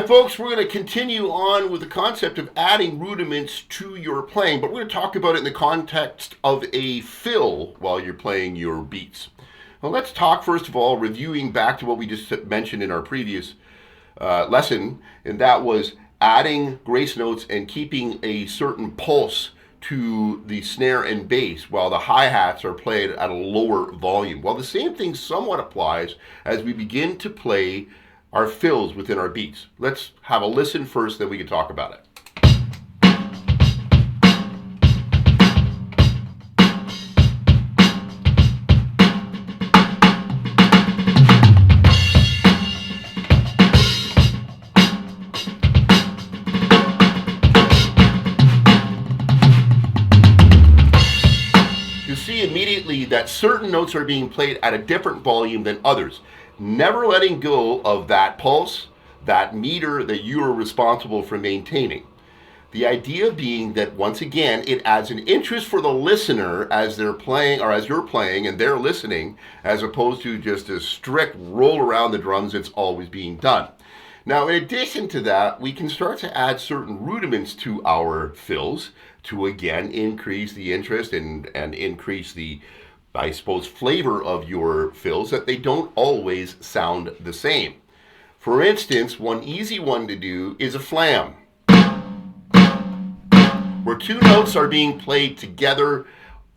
folks, we're going to continue on with the concept of adding rudiments to your playing, but we're going to talk about it in the context of a fill while you're playing your beats. Well, let's talk first of all, reviewing back to what we just mentioned in our previous lesson, and that was adding grace notes and keeping a certain pulse to the snare and bass while the hi-hats are played at a lower volume. Well, the same thing somewhat applies as we begin to play our fills within our beats. Let's have a listen first, then we can talk about it. You see immediately that certain notes are being played at a different volume than others, never letting go of that pulse, that meter that you are responsible for maintaining. The idea being that, once again, it adds an interest for the listener as they're playing, or as you're playing and they're listening, as opposed to just a strict roll around the drums that's always being done. Now, in addition to that, we can start to add certain rudiments to our fills to, again, increase the interest and increase the, I suppose, flavor of your fills, that they don't always sound the same. For instance, one easy one to do is a flam, where two notes are being played together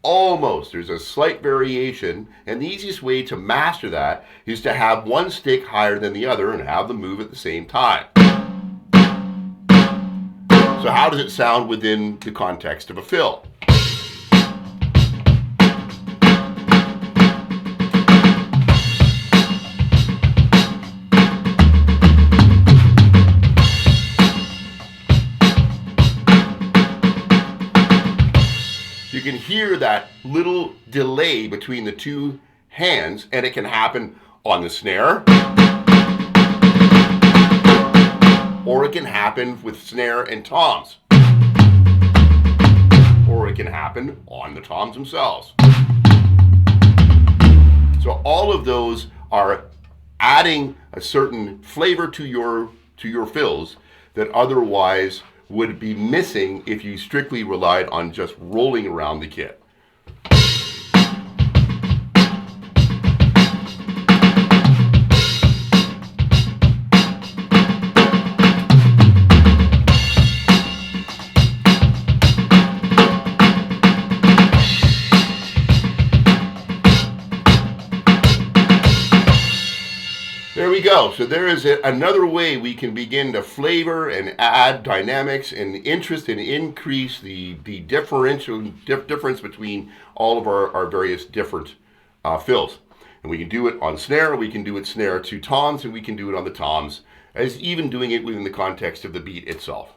almost. There's a slight variation, and the easiest way to master that is to have one stick higher than the other and have them move at the same time. So how does it sound within the context of a fill? You can hear that little delay between the two hands, and it can happen on the snare, or it can happen with snare and toms, or it can happen on the toms themselves. So all of those are adding a certain flavor to your fills that otherwise would be missing if you strictly relied on just rolling around the kit. There we go. So there is another way we can begin to flavor and add dynamics and interest and increase the difference between all of our various different fills. And we can do it on snare, we can do it snare to toms, and we can do it on the toms, as even doing it within the context of the beat itself.